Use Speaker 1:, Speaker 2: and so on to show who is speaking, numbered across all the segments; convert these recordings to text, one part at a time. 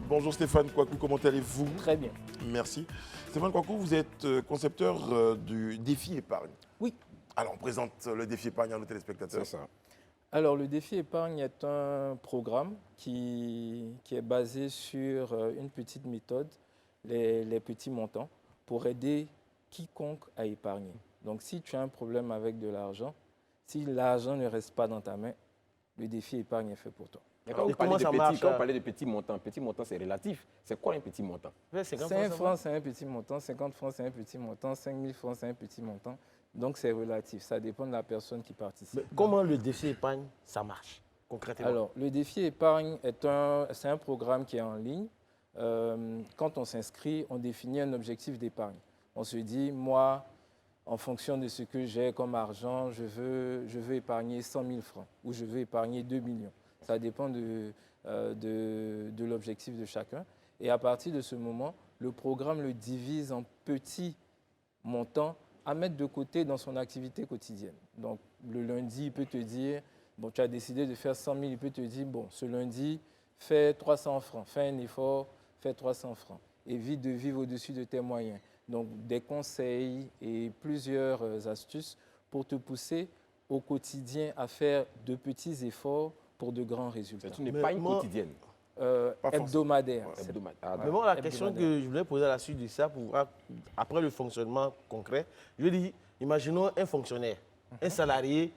Speaker 1: Bonjour Stéphane Kouakou, comment allez-vous?
Speaker 2: Très bien.
Speaker 1: Merci. Stéphane Kouakou, vous êtes concepteur du défi épargne.
Speaker 2: Oui.
Speaker 1: Alors, on présente le défi épargne à nos téléspectateurs.
Speaker 3: C'est ça.
Speaker 2: Alors, le défi épargne est un programme qui est basé sur une petite méthode, les petits montants, pour aider quiconque à épargner. Donc, si tu as un problème avec de l'argent, si l'argent ne reste pas dans ta main, le défi épargne est fait pour toi.
Speaker 3: Mais quand vous parlez de petits montants, c'est relatif. C'est quoi un petit montant?
Speaker 2: 5 francs, c'est un petit montant. 50 francs, c'est un petit montant. 5 000 francs, c'est un petit montant. Donc, c'est relatif. Ça dépend de la personne qui participe.
Speaker 4: Mais comment le défi épargne, ça marche concrètement?
Speaker 2: Alors, le défi épargne c'est un programme qui est en ligne. Quand on s'inscrit, on définit un objectif d'épargne. On se dit, moi, en fonction de ce que j'ai comme argent, je veux épargner 100 000 francs ou je veux épargner 2 millions. Ça dépend de l'objectif de chacun. Et à partir de ce moment, le programme le divise en petits montants à mettre de côté dans son activité quotidienne. Donc, le lundi, il peut te dire, bon, tu as décidé de faire 100 000, il peut te dire, bon, ce lundi, fais 300 francs, fais un effort, fais 300 francs. Évite de vivre au-dessus de tes moyens. Donc, des conseils et plusieurs astuces pour te pousser au quotidien à faire de petits efforts pour de grands résultats.
Speaker 3: C'est une épargne quotidienne.
Speaker 2: Hebdomadaire.
Speaker 4: Mais moi, la question que je voulais poser à la suite de ça, après le fonctionnement concret, je dis, imaginons un fonctionnaire, un salarié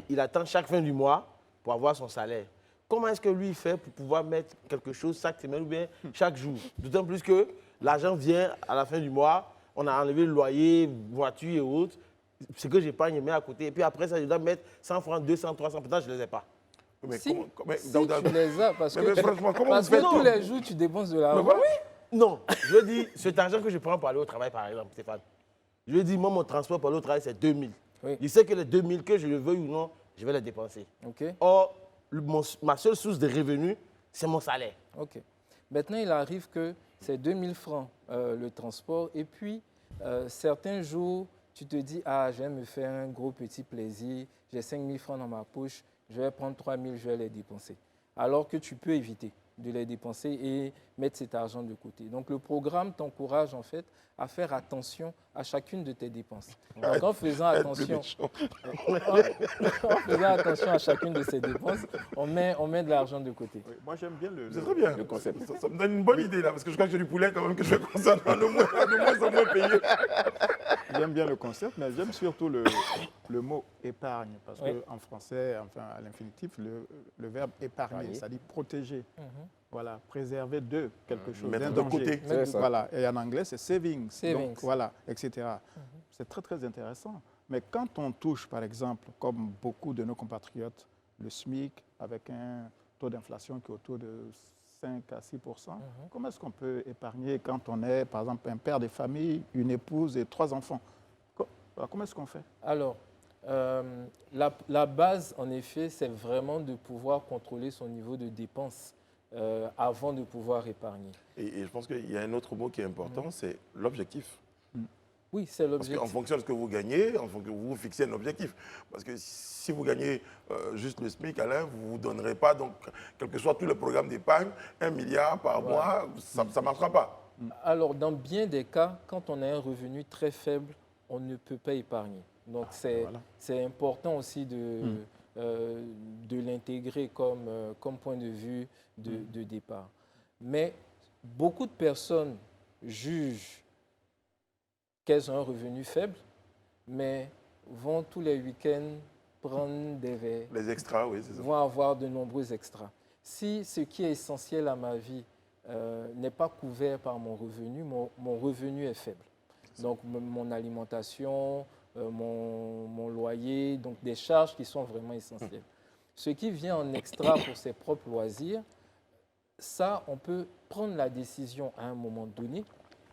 Speaker 4: il attend chaque fin du mois pour avoir son salaire. Comment est-ce que lui fait pour pouvoir mettre quelque chose chaque semaine ou bien chaque jour? D'autant plus que l'argent vient à la fin du mois, on a enlevé le loyer, voiture et autres. Ce que j'épargne, je mets à côté. Et puis après ça, je dois mettre 100 francs, 200, 300, peut-être je ne les ai pas.
Speaker 1: Mais
Speaker 2: Si,
Speaker 1: comment,
Speaker 2: si tu les as, parce que,
Speaker 1: franchement, comment
Speaker 2: parce
Speaker 1: vous faites?
Speaker 2: que tous les jours, tu dépenses de l'argent.
Speaker 4: Non, je dis, cet argent que je prends pour aller au travail, par exemple, Stéphane, je dis, moi, mon transport pour aller au travail, c'est 2000.
Speaker 2: Oui.
Speaker 4: Je sais que les 2000, que je le veuille ou non, je vais les dépenser.
Speaker 2: Okay.
Speaker 4: Or, ma seule source de revenus, c'est mon salaire.
Speaker 2: OK. Maintenant, il arrive que c'est 2000 francs le transport. Et puis, certains jours, tu te dis, ah, je vais me faire un gros petit plaisir. J'ai 5000 francs dans ma poche. Je vais prendre 3000, je vais les dépenser. Alors que tu peux éviter de les dépenser et mettre cet argent de côté. Donc, le programme t'encourage en fait à faire attention à chacune de tes dépenses. Donc, en faisant attention à chacune de ces dépenses, on met de l'argent de côté.
Speaker 5: Oui, moi, j'aime bien
Speaker 1: C'est très bien.
Speaker 3: le concept.
Speaker 1: Ça me donne une bonne idée là, parce que je crois que j'ai du poulet quand même que je vais consommer de moins en moins payé.
Speaker 5: J'aime bien le concept, mais j'aime surtout le mot épargne, parce
Speaker 2: Oui.
Speaker 5: qu'en français, enfin à l'infinitif, le verbe épargner, c'est-à-dire protéger. Voilà, préserver de quelque chose,
Speaker 1: Mettre
Speaker 5: d'un
Speaker 1: de
Speaker 5: danger.
Speaker 1: côté.
Speaker 3: C'est ça.
Speaker 5: Voilà, et en anglais, c'est savings.
Speaker 2: Savings.
Speaker 5: Donc, voilà, etc. C'est très, très intéressant. Mais quand on touche, par exemple, comme beaucoup de nos compatriotes, le SMIC, avec un taux d'inflation qui est autour de 5 à 6 comment est-ce qu'on peut épargner quand on est, par exemple, un père de famille, une épouse et 3 enfants? Comment est-ce qu'on fait?
Speaker 2: Alors, la base, en effet, c'est vraiment de pouvoir contrôler son niveau de dépenses avant de pouvoir épargner.
Speaker 1: Et je pense qu'il y a un autre mot qui est important, c'est l'objectif.
Speaker 2: Oui, c'est
Speaker 1: Parce
Speaker 2: l'objectif.
Speaker 1: qu'en fonction de ce que vous gagnez, vous fixez un objectif. Parce que si vous gagnez juste le SMIC, Alain, vous ne vous donnerez pas, donc, quel que soit tout le programme d'épargne, 1 milliard par mois, ça ne marchera pas.
Speaker 2: Alors, dans bien des cas, quand on a un revenu très faible, on ne peut pas épargner. Donc, c'est important aussi de l'intégrer comme point de vue de départ. Mais beaucoup de personnes jugent qu'elles ont un revenu faible, mais vont tous les week-ends prendre des verres,
Speaker 1: Les extras, oui, c'est ça.
Speaker 2: vont avoir de nombreux extras. Si ce qui est essentiel à ma vie n'est pas couvert par mon revenu est faible. Donc, mon alimentation, mon loyer, donc des charges qui sont vraiment essentielles. Ce qui vient en extra pour ses propres loisirs, ça, on peut prendre la décision à un moment donné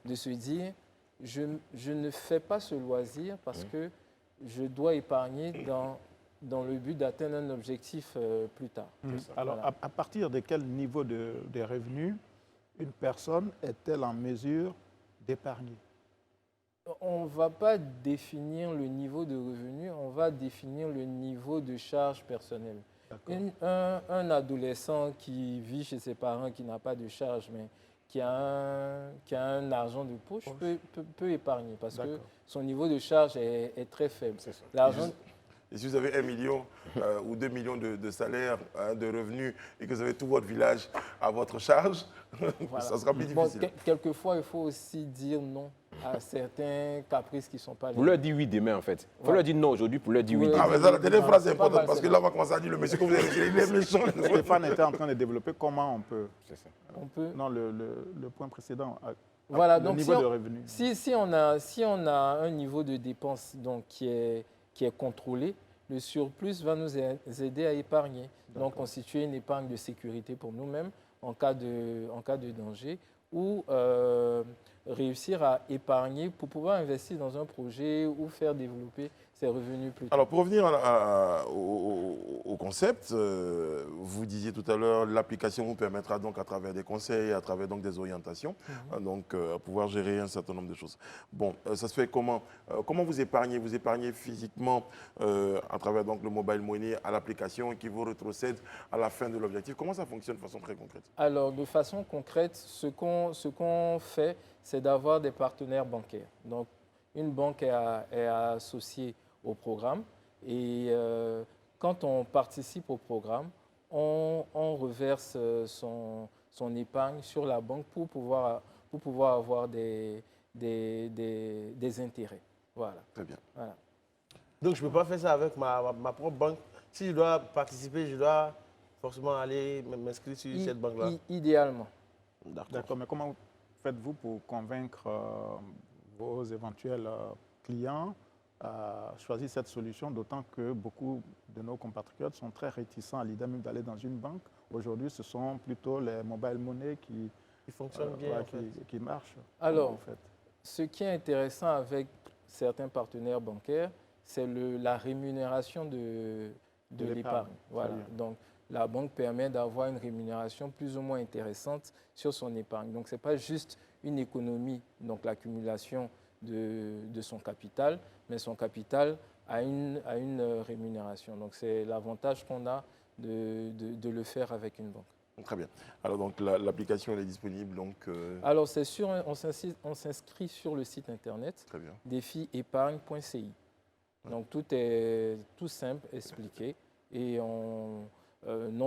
Speaker 2: de se dire, je ne fais pas ce loisir parce que je dois épargner dans le but d'atteindre un objectif plus tard.
Speaker 5: Alors,
Speaker 2: Voilà.
Speaker 5: à partir de quel niveau de revenus une personne est-elle en mesure d'épargner?
Speaker 2: On ne va pas définir le niveau de revenu, on va définir le niveau de charge personnelle. Un adolescent qui vit chez ses parents, qui n'a pas de charge, mais qui a un argent de poche, peut épargner parce que son niveau de charge est très faible. L'argent...
Speaker 1: Et si vous avez 1 million ou 2 millions de salaire, de revenus, et que vous avez tout votre village à votre charge, ça sera plus difficile.
Speaker 2: Quelquefois, il faut aussi dire non à certains caprices qui ne sont pas les...
Speaker 3: Vous leur dites oui demain, en fait. Il faut leur dire non aujourd'hui pour leur dire oui.
Speaker 1: Ah, mais ça, la dernière phrase est importante, parce que là, on va commencer à dire le monsieur que vous avez dit, il est méchant.
Speaker 5: Stéphane était en train de développer comment on peut...
Speaker 3: C'est ça.
Speaker 2: On peut...
Speaker 5: Non, le point précédent,
Speaker 2: voilà,
Speaker 5: le
Speaker 2: donc
Speaker 5: niveau de revenus.
Speaker 2: Si on a un niveau de dépense donc, qui est contrôlé, le surplus va nous aider à épargner. Donc, constituer une épargne de sécurité pour nous-mêmes en cas de danger ou réussir à épargner pour pouvoir investir dans un projet ou faire développer ses revenus plus tard.
Speaker 1: Alors, pour revenir au concept, vous disiez tout à l'heure, l'application vous permettra donc à travers des conseils, à travers donc des orientations, pouvoir gérer un certain nombre de choses. Bon, ça se fait comment? Comment vous épargnez? Vous épargnez physiquement à travers donc le mobile money à l'application qui vous rétrocède à la fin de l'objectif. Comment ça fonctionne de façon très concrète?
Speaker 2: Alors, de façon concrète, ce qu'on fait, c'est d'avoir des partenaires bancaires. Donc, une banque est associée au programme et quand on participe au programme, on reverse son épargne sur la banque pour pouvoir avoir des intérêts. Voilà.
Speaker 1: Très bien.
Speaker 2: Voilà.
Speaker 4: Donc, je ne peux pas faire ça avec ma propre banque. Si je dois participer, je dois forcément aller m'inscrire sur cette banque-là.
Speaker 2: Idéalement.
Speaker 5: D'accord, mais comment faites-vous pour convaincre vos éventuels clients à choisir cette solution, d'autant que beaucoup de nos compatriotes sont très réticents à l'idée même d'aller dans une banque. Aujourd'hui, ce sont plutôt les mobile money qui
Speaker 4: fonctionnent bien,
Speaker 5: qui marchent.
Speaker 2: Alors, en fait, ce qui est intéressant avec certains partenaires bancaires, c'est la rémunération de l'épargne. Voilà. Donc, la banque permet d'avoir une rémunération plus ou moins intéressante sur son épargne. Donc, ce n'est pas juste une économie, donc l'accumulation de son capital, mais son capital a une rémunération. Donc, c'est l'avantage qu'on a de le faire avec une banque.
Speaker 1: Très bien. Alors, donc, l'application, elle est disponible, donc...
Speaker 2: Alors, c'est sûr, on s'inscrit sur le site internet défiepargne.ci. Donc, tout est tout simple, expliqué, et nom,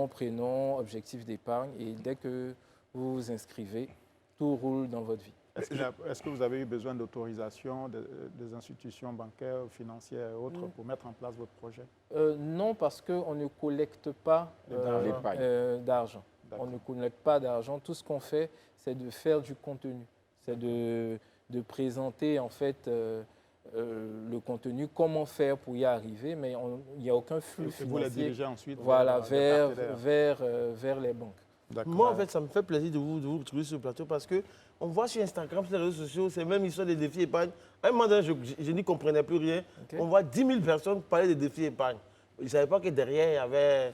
Speaker 2: prénom, objectif d'épargne, et dès que vous vous inscrivez, tout roule dans votre vie.
Speaker 5: Est-ce que vous avez eu besoin d'autorisation des institutions bancaires, financières et autres pour mettre en place votre projet?
Speaker 2: Non, parce qu'on ne collecte pas d'argent. On ne collecte pas d'argent. Tout ce qu'on fait, c'est de faire du contenu. C'est de présenter en fait le contenu, comment faire pour y arriver, mais il n'y a aucun flux financier.
Speaker 5: Vous les dirigez ensuite
Speaker 2: vers les banques.
Speaker 4: Moi, en fait, ça me fait plaisir de vous retrouver sur le plateau parce qu'on voit sur Instagram, sur les réseaux sociaux, c'est même histoire des défis épargne. À un moment donné, je n'y comprenais plus rien. Okay. On voit 10 000 personnes parler des défis épargne. Je ne savais pas que derrière, il y avait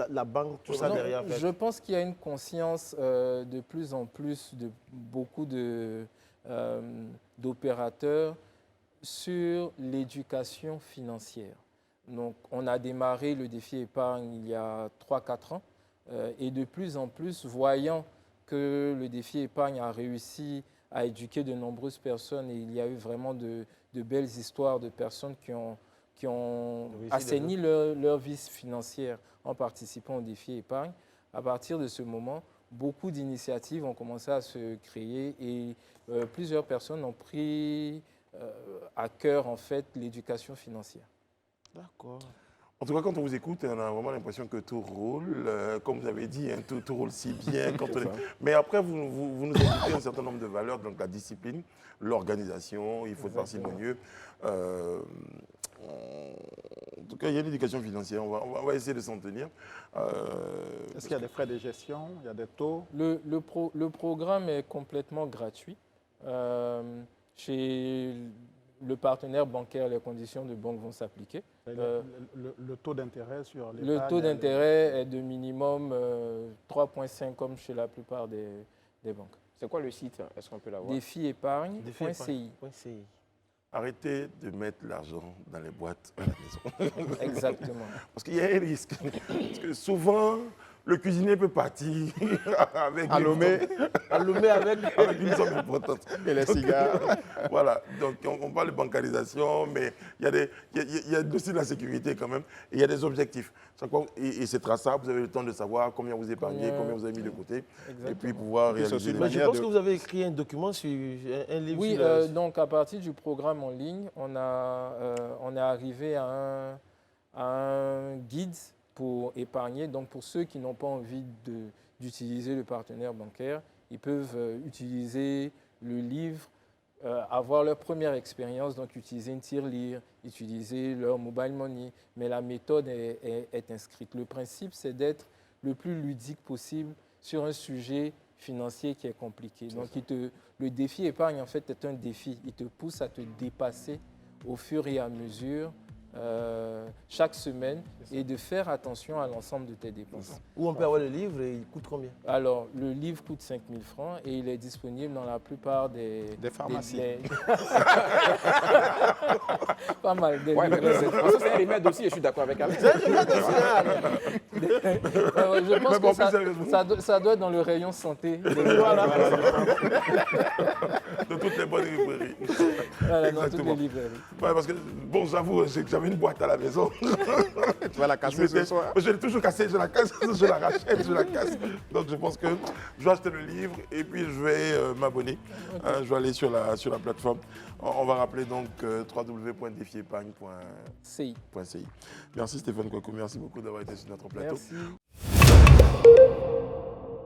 Speaker 4: la banque, tout ça derrière. En fait.
Speaker 2: Je pense qu'il y a une conscience de plus en plus de beaucoup d'opérateurs sur l'éducation financière. Donc, on a démarré le défi épargne il y a 3-4 ans. Et de plus en plus, voyant que le défi épargne a réussi à éduquer de nombreuses personnes et il y a eu vraiment de belles histoires de personnes qui ont assaini leur vie financière en participant au défi épargne, à partir de ce moment, beaucoup d'initiatives ont commencé à se créer et plusieurs personnes ont pris à cœur en fait l'éducation financière.
Speaker 1: D'accord. En tout cas, quand on vous écoute, on a vraiment l'impression que tout roule. Comme vous avez dit, hein, tout roule si bien. Mais après, vous nous indiquez un certain nombre de valeurs, donc la discipline, l'organisation, il faut être parcimonieux. En tout cas, il y a l'éducation financière, on va essayer de s'en tenir.
Speaker 5: Est-ce qu'il y a des frais de gestion, il y a des taux?
Speaker 2: Le programme est complètement gratuit. Chez le partenaire bancaire, les conditions de banque vont s'appliquer.
Speaker 5: Le taux d'intérêt sur les
Speaker 2: Le taux d'intérêt est de minimum 3,5 comme chez la plupart des banques.
Speaker 3: C'est quoi le site? Est-ce qu'on peut l'avoir?
Speaker 2: Défiepargne.ci.
Speaker 1: arrêtez de mettre l'argent dans les boîtes à la maison.
Speaker 2: Exactement.
Speaker 1: Parce qu'il y a un risque. Parce que souvent, le cuisinier peut partir avec
Speaker 4: Allumé avec
Speaker 1: une somme importante.
Speaker 5: Et les cigares.
Speaker 1: Voilà, donc on parle de bancarisation, mais il y a aussi de la sécurité quand même, et il y a des objectifs. Et c'est traçable, vous avez le temps de savoir combien vous épargnez, combien vous avez mis de côté,
Speaker 2: Exactement.
Speaker 1: et puis pouvoir
Speaker 5: Et puis, c'est
Speaker 1: réaliser
Speaker 5: aussi
Speaker 1: des
Speaker 4: Mais je
Speaker 5: manière
Speaker 4: pense
Speaker 5: de-
Speaker 4: que vous avez écrit un document sur un livre
Speaker 2: Oui,
Speaker 4: sur la-
Speaker 2: donc à partir du programme en ligne, on est arrivé à un guide pour épargner. Donc pour ceux qui n'ont pas envie d'utiliser le partenaire bancaire, ils peuvent utiliser le livre, avoir leur première expérience, donc utiliser une tirelire, utiliser leur mobile money, mais la méthode est inscrite. Le principe, c'est d'être le plus ludique possible sur un sujet financier qui est compliqué. Donc le défi épargne, en fait, est un défi. Il te pousse à te dépasser au fur et à mesure, chaque semaine, et de faire attention à l'ensemble de tes dépenses.
Speaker 4: Où on peut avoir le livre et il coûte combien?
Speaker 2: Alors, le livre coûte 5 000 francs et il est disponible dans la plupart des
Speaker 5: pharmacies.
Speaker 2: Pas mal.
Speaker 3: Ouais, mais ça, c'est un remède aussi, et je suis d'accord avec Alex.
Speaker 2: Je pense
Speaker 1: bon,
Speaker 2: que
Speaker 1: plus sérieusement.
Speaker 2: ça doit être dans le rayon santé.
Speaker 1: de toutes les bonnes librairies.
Speaker 2: Voilà, dans toutes
Speaker 1: Exactement.
Speaker 2: les librairies.
Speaker 1: Ouais, parce que, bon, j'avoue, j'avais une boîte à la maison.
Speaker 5: Tu vas la casser ce soir.
Speaker 1: Je l'ai toujours cassée, je la casse, je la rachète, je la casse. Donc je pense que je vais acheter le livre et puis je vais m'abonner. Je vais aller sur la plateforme. On va rappeler donc www.defiepargne.ci. Merci Stéphane Kouakou, merci beaucoup d'avoir été sur notre plateau.
Speaker 2: Merci.